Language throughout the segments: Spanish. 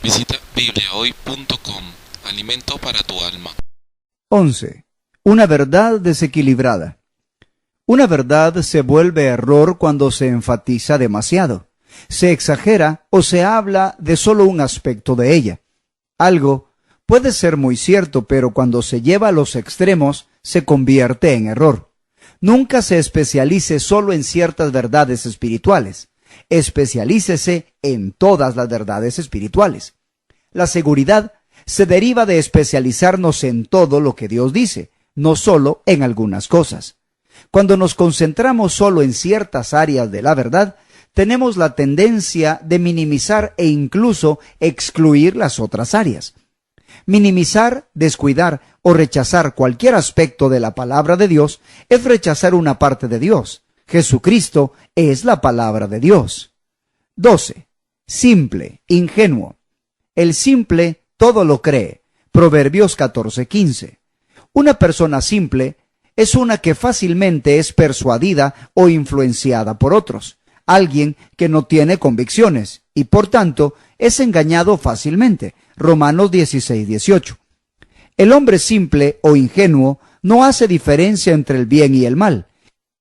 Visita bibliahoy.com. Alimento para tu alma. 11. Una verdad desequilibrada. Una verdad se vuelve error cuando se enfatiza demasiado, se exagera o se habla de solo un aspecto de ella. Algo puede ser muy cierto, pero cuando se lleva a los extremos, se convierte en error. Nunca se especialice solo en ciertas verdades espirituales. Especialícese en todas las verdades espirituales. La seguridad se deriva de especializarnos en todo lo que Dios dice, no solo en algunas cosas. Cuando nos concentramos solo en ciertas áreas de la verdad, tenemos la tendencia de minimizar e incluso excluir las otras áreas. Minimizar, descuidar o rechazar cualquier aspecto de la palabra de Dios es rechazar una parte de Dios. Jesucristo es la palabra de Dios. 12. Simple, ingenuo. El simple todo lo cree. Proverbios 14:15. Una persona simple es una que fácilmente es persuadida o influenciada por otros. Alguien que no tiene convicciones y por tanto es engañado fácilmente. Romanos 16:18. El hombre simple o ingenuo no hace diferencia entre el bien y el mal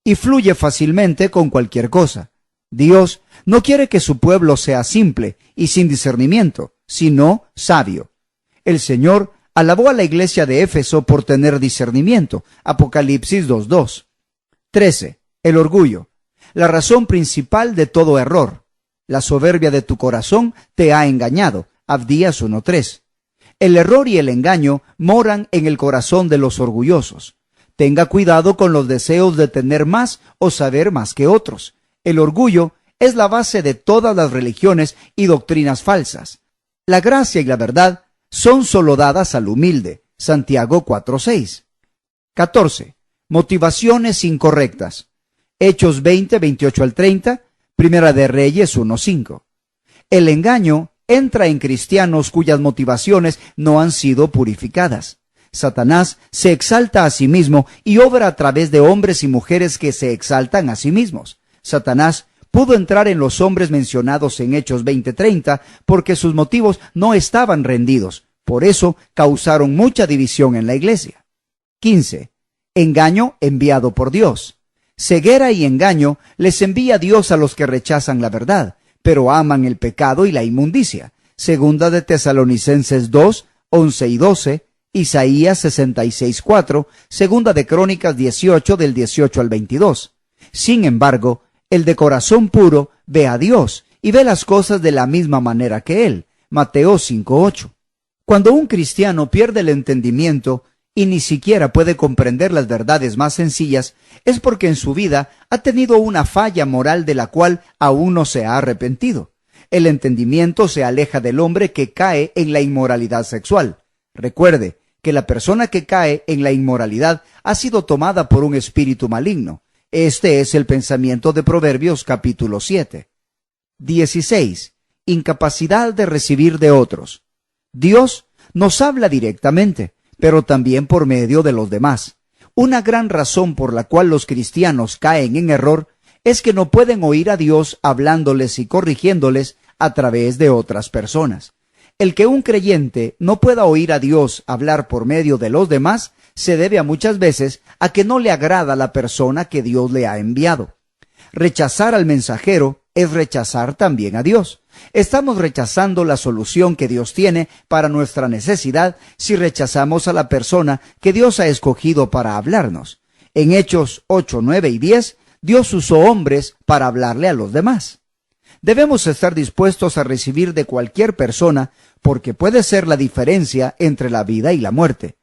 y fluye fácilmente con cualquier cosa. Dios no quiere que su pueblo sea simple y sin discernimiento, sino sabio. El Señor alabó a la iglesia de Éfeso por tener discernimiento. Apocalipsis 2:2. 13. El orgullo. La razón principal de todo error. La soberbia de tu corazón te ha engañado. Abdías 1:3. El error y el engaño moran en el corazón de los orgullosos. Tenga cuidado con los deseos de tener más o saber más que otros. El orgullo es la base de todas las religiones y doctrinas falsas. La gracia y la verdad son solo dadas al humilde. Santiago 4:6. 14. Motivaciones incorrectas. Hechos 20:28 al 30, Primera de Reyes 1:5. El engaño entra en cristianos cuyas motivaciones no han sido purificadas. Satanás se exalta a sí mismo y obra a través de hombres y mujeres que se exaltan a sí mismos. Satanás pudo entrar en los hombres mencionados en Hechos 20:30 porque sus motivos no estaban rendidos. Por eso causaron mucha división en la iglesia. 15. Engaño enviado por Dios. Ceguera y engaño les envía Dios a los que rechazan la verdad, pero aman el pecado y la inmundicia. Segunda de Tesalonicenses 2:11 y 12, Isaías 66:4, Segunda de Crónicas 18 del 18 al 22. Sin embargo, el de corazón puro ve a Dios y ve las cosas de la misma manera que Él. Mateo 5:8. Cuando un cristiano pierde el entendimiento y ni siquiera puede comprender las verdades más sencillas, es porque en su vida ha tenido una falla moral de la cual aún no se ha arrepentido. El entendimiento se aleja del hombre que cae en la inmoralidad sexual. Recuerde que la persona que cae en la inmoralidad ha sido tomada por un espíritu maligno. Este es el pensamiento de Proverbios capítulo 7. 16. Incapacidad de recibir de otros. Dios nos habla directamente, pero también por medio de los demás. Una gran razón por la cual los cristianos caen en error es que no pueden oír a Dios hablándoles y corrigiéndoles a través de otras personas. El que un creyente no pueda oír a Dios hablar por medio de los demás se debe a muchas veces a que no le agrada la persona que Dios le ha enviado. Rechazar al mensajero es rechazar también a Dios. Estamos rechazando la solución que Dios tiene para nuestra necesidad si rechazamos a la persona que Dios ha escogido para hablarnos. En Hechos 8, 9 y 10, Dios usó hombres para hablarle a los demás. Debemos estar dispuestos a recibir de cualquier persona porque puede ser la diferencia entre la vida y la muerte.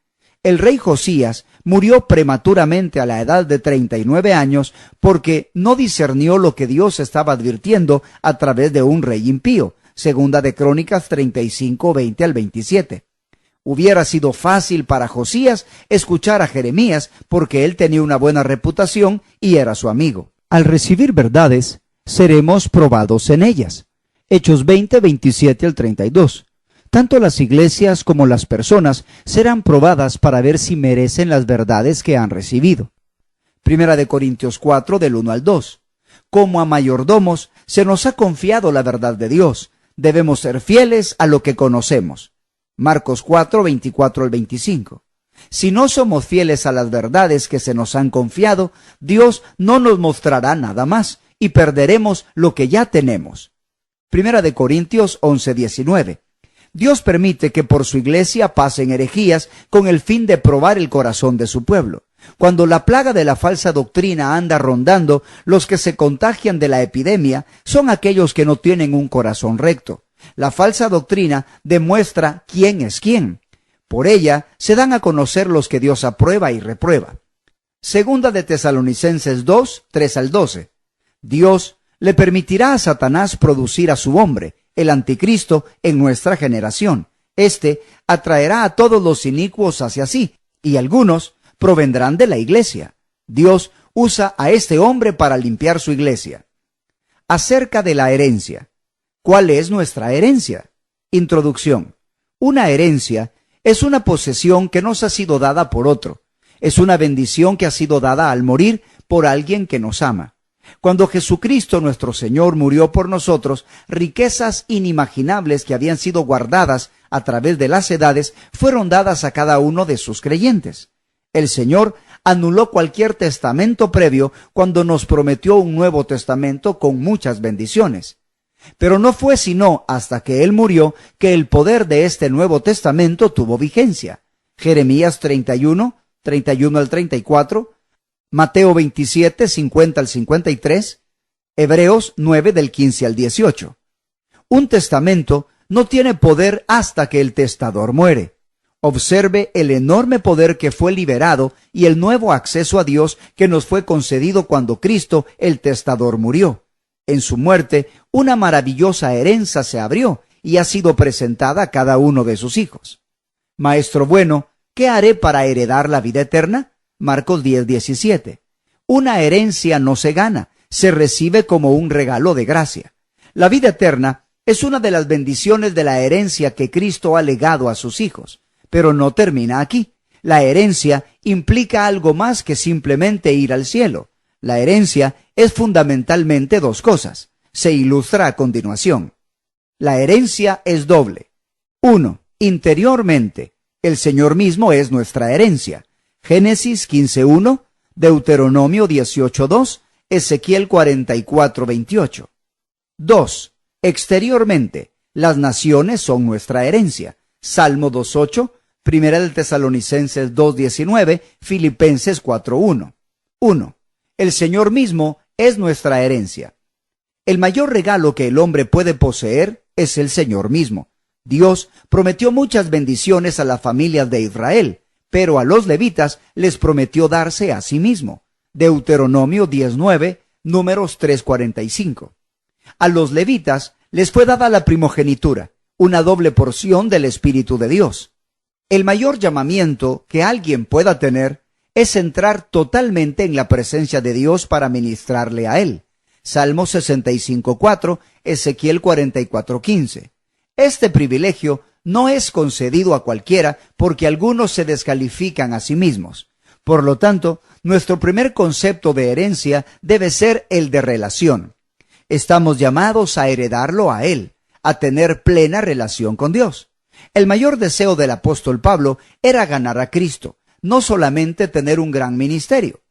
El rey Josías murió prematuramente a la edad de 39 años porque no discernió lo que Dios estaba advirtiendo a través de un rey impío. Segunda de Crónicas 35, 20 al 27. Hubiera sido fácil para Josías escuchar a Jeremías porque él tenía una buena reputación y era su amigo. Al recibir verdades, seremos probados en ellas. Hechos 20, 27 al 32. Tanto las iglesias como las personas serán probadas para ver si merecen las verdades que han recibido. Primera de Corintios 4, del 1 al 2. Como a mayordomos se nos ha confiado la verdad de Dios. debemos ser fieles a lo que conocemos. Marcos 4, 24 al 25. Si no somos fieles a las verdades que se nos han confiado, Dios no nos mostrará nada más y perderemos lo que ya tenemos. Primera de Corintios 11, 19. Dios permite que por su iglesia pasen herejías con el fin de probar el corazón de su pueblo. Cuando la plaga de la falsa doctrina anda rondando, los que se contagian de la epidemia son aquellos que no tienen un corazón recto. La falsa doctrina demuestra quién es quién. Por ella se dan a conocer los que Dios aprueba y reprueba. Segunda de Tesalonicenses 2, 3 al 12. Dios le permitirá a Satanás producir a su hombre, el anticristo, en nuestra generación. Este atraerá a todos los inicuos hacia sí, y algunos provendrán de la iglesia. Dios usa a este hombre para limpiar su iglesia. Acerca de la herencia. ¿Cuál es nuestra herencia? Introducción. Una herencia es una posesión que nos ha sido dada por otro. Es una bendición que ha sido dada al morir por alguien que nos ama. Cuando Jesucristo nuestro Señor murió por nosotros, riquezas inimaginables que habían sido guardadas a través de las edades fueron dadas a cada uno de sus creyentes. El Señor anuló cualquier testamento previo cuando nos prometió un nuevo testamento con muchas bendiciones. Pero no fue sino hasta que Él murió que el poder de este Nuevo Testamento tuvo vigencia. Jeremías 31, 31 al 34, Mateo 27, 50 al 53, Hebreos 9 del 15 al 18. Un testamento no tiene poder hasta que el testador muere. Observe el enorme poder que fue liberado y el nuevo acceso a Dios que nos fue concedido cuando Cristo, el testador, murió. En su muerte, una maravillosa herencia se abrió y ha sido presentada a cada uno de sus hijos. Maestro bueno, ¿qué haré para heredar la vida eterna? Marcos 10, 17. Una herencia no se gana, se recibe como un regalo de gracia. La vida eterna es una de las bendiciones de la herencia que Cristo ha legado a sus hijos. Pero no termina aquí. La herencia implica algo más que simplemente ir al cielo. La herencia es fundamentalmente dos cosas. Se ilustra a continuación. La herencia es doble. 1. Interiormente, el Señor mismo es nuestra herencia. Génesis 15:1, Deuteronomio 18:2, Ezequiel 44:28. 2. Exteriormente, las naciones son nuestra herencia. Salmo 2:8, Primera de Tesalonicenses 2:19, Filipenses 4:1. 1. El Señor mismo es nuestra herencia. El mayor regalo que el hombre puede poseer es el Señor mismo. Dios prometió muchas bendiciones a las familias de Israel, pero a los levitas les prometió darse a sí mismo. Deuteronomio 19, Números 3:45. A los levitas les fue dada la primogenitura, una doble porción del Espíritu de Dios. El mayor llamamiento que alguien pueda tener es entrar totalmente en la presencia de Dios para ministrarle a Él. Salmo 65:4, Ezequiel 44:15. Este privilegio no es concedido a cualquiera porque algunos se descalifican a sí mismos. Por lo tanto, nuestro primer concepto de herencia debe ser el de relación. Estamos llamados a heredarlo a Él, a tener plena relación con Dios. El mayor deseo del apóstol Pablo era ganar a Cristo, no solamente tener un gran ministerio.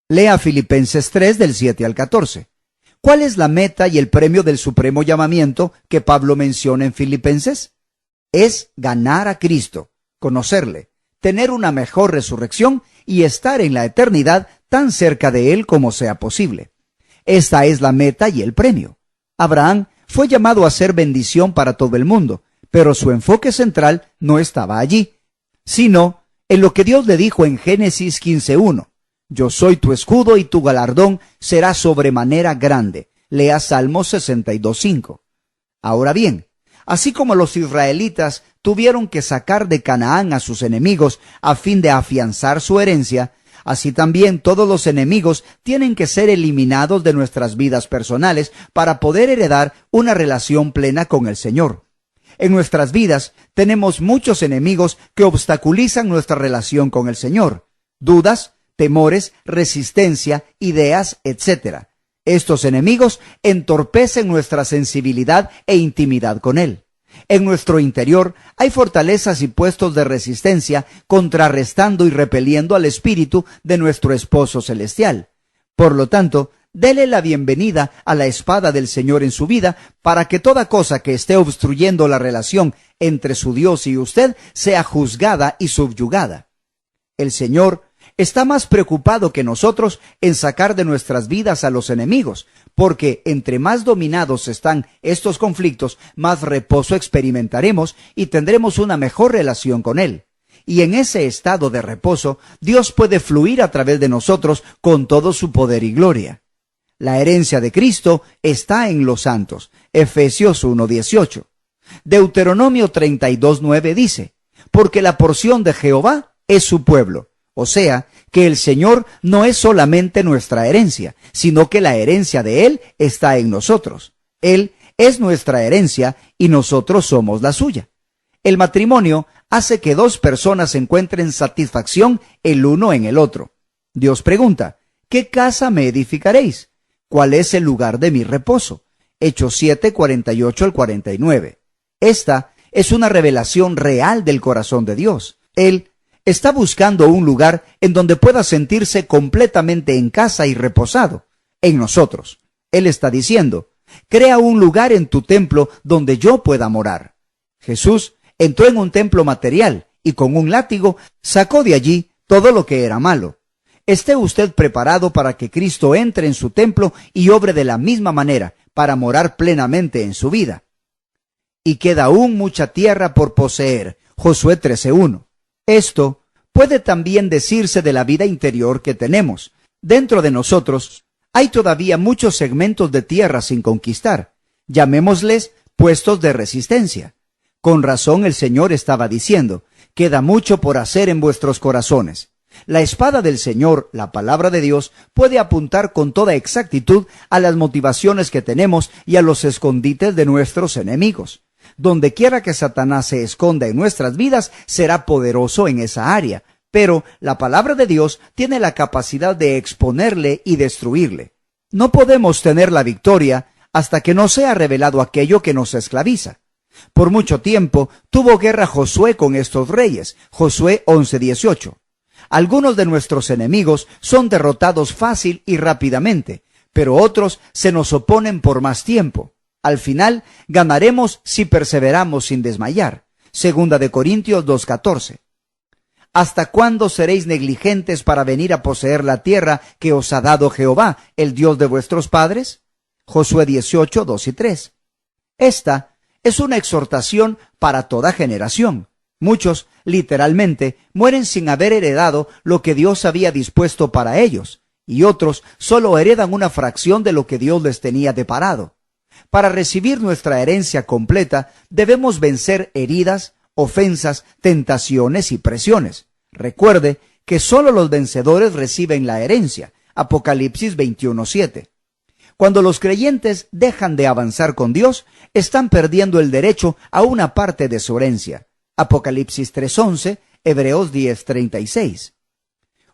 Lea Filipenses 3 del 7 al 14. ¿Cuál es la meta y el premio del supremo llamamiento que Pablo menciona en Filipenses? Es ganar a Cristo, conocerle, tener una mejor resurrección y estar en la eternidad tan cerca de Él como sea posible. Esta es la meta y el premio. Abraham fue llamado a ser bendición para todo el mundo, pero su enfoque central no estaba allí, sino en lo que Dios le dijo en Génesis 15:1. Yo soy tu escudo y tu galardón será sobremanera grande. Lea Salmo 62:5. Ahora bien, así como los israelitas tuvieron que sacar de Canaán a sus enemigos a fin de afianzar su herencia, así también todos los enemigos tienen que ser eliminados de nuestras vidas personales para poder heredar una relación plena con el Señor. En nuestras vidas tenemos muchos enemigos que obstaculizan nuestra relación con el Señor. Dudas, temores, resistencia, ideas, etc. Estos enemigos entorpecen nuestra sensibilidad e intimidad con Él. En nuestro interior hay fortalezas y puestos de resistencia contrarrestando y repeliendo al espíritu de nuestro esposo celestial. Por lo tanto, dele la bienvenida a la espada del Señor en su vida para que toda cosa que esté obstruyendo la relación entre su Dios y usted sea juzgada y subyugada. El Señor está más preocupado que nosotros en sacar de nuestras vidas a los enemigos, porque entre más dominados están estos conflictos, más reposo experimentaremos y tendremos una mejor relación con Él. Y en ese estado de reposo, Dios puede fluir a través de nosotros con todo su poder y gloria. La herencia de Cristo está en los santos. Efesios 1:18. Deuteronomio 32:9 dice: porque la porción de Jehová es su pueblo. O sea, que el Señor no es solamente nuestra herencia, sino que la herencia de Él está en nosotros. Él es nuestra herencia y nosotros somos la suya. El matrimonio hace que dos personas encuentren satisfacción el uno en el otro. Dios pregunta: ¿qué casa me edificaréis? ¿Cuál es el lugar de mi reposo? Hechos 7:48 al 49. Esta es una revelación real del corazón de Dios. Él está buscando un lugar en donde pueda sentirse completamente en casa y reposado, en nosotros. Él está diciendo: crea un lugar en tu templo donde yo pueda morar. Jesús entró en un templo material y con un látigo sacó de allí todo lo que era malo. Esté usted preparado para que Cristo entre en su templo y obre de la misma manera para morar plenamente en su vida. Y queda aún mucha tierra por poseer. Josué 13:1. Esto puede también decirse de la vida interior que tenemos. Dentro de nosotros hay todavía muchos segmentos de tierra sin conquistar. Llamémosles puestos de resistencia. Con razón el Señor estaba diciendo: queda mucho por hacer en vuestros corazones. La espada del Señor, la palabra de Dios, puede apuntar con toda exactitud a las motivaciones que tenemos y a los escondites de nuestros enemigos. Donde quiera que Satanás se esconda en nuestras vidas, será poderoso en esa área. Pero la palabra de Dios tiene la capacidad de exponerle y destruirle. No podemos tener la victoria hasta que no sea revelado aquello que nos esclaviza. Por mucho tiempo tuvo guerra Josué con estos reyes. Josué 11:18. Algunos de nuestros enemigos son derrotados fácil y rápidamente, pero otros se nos oponen por más tiempo. Al final, ganaremos si perseveramos sin desmayar. Segunda de Corintios 2:14. ¿Hasta cuándo seréis negligentes para venir a poseer la tierra que os ha dado Jehová, el Dios de vuestros padres? Josué 18:2 y 3. Esta es una exhortación para toda generación. Muchos, literalmente, mueren sin haber heredado lo que Dios había dispuesto para ellos, y otros solo heredan una fracción de lo que Dios les tenía deparado. Para recibir nuestra herencia completa, debemos vencer heridas, ofensas, tentaciones y presiones. Recuerde que solo los vencedores reciben la herencia. Apocalipsis 21:7. Cuando los creyentes dejan de avanzar con Dios, están perdiendo el derecho a una parte de su herencia. Apocalipsis 3:11, Hebreos 10:36.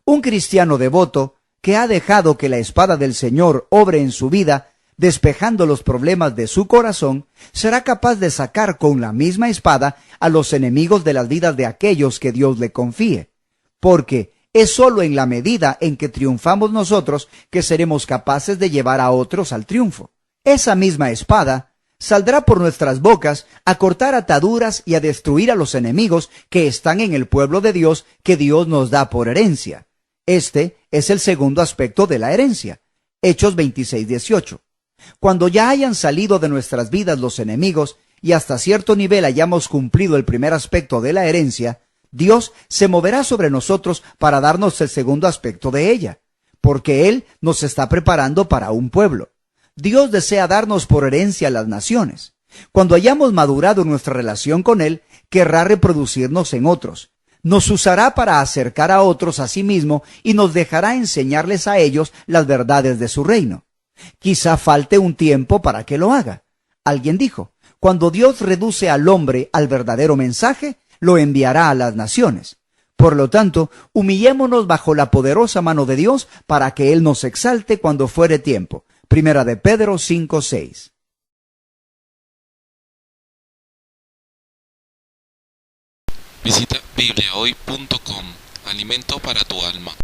Un cristiano devoto que ha dejado que la espada del Señor obre en su vida, despejando los problemas de su corazón, será capaz de sacar con la misma espada a los enemigos de las vidas de aquellos que Dios le confíe. Porque es sólo en la medida en que triunfamos nosotros que seremos capaces de llevar a otros al triunfo. Esa misma espada saldrá por nuestras bocas a cortar ataduras y a destruir a los enemigos que están en el pueblo de Dios que Dios nos da por herencia. Este es el segundo aspecto de la herencia. Hechos 26:18. Cuando ya hayan salido de nuestras vidas los enemigos y hasta cierto nivel hayamos cumplido el primer aspecto de la herencia, Dios se moverá sobre nosotros para darnos el segundo aspecto de ella, porque Él nos está preparando para un pueblo. Dios desea darnos por herencia a las naciones. Cuando hayamos madurado nuestra relación con Él, querrá reproducirnos en otros. Nos usará para acercar a otros a sí mismo y nos dejará enseñarles a ellos las verdades de su reino. Quizá falte un tiempo para que lo haga. Alguien dijo: cuando Dios reduce al hombre al verdadero mensaje, lo enviará a las naciones. Por lo tanto, humillémonos bajo la poderosa mano de Dios para que Él nos exalte cuando fuere tiempo, Primera de Pedro 5:6. Visita bibliahoy.com. Alimento para tu alma.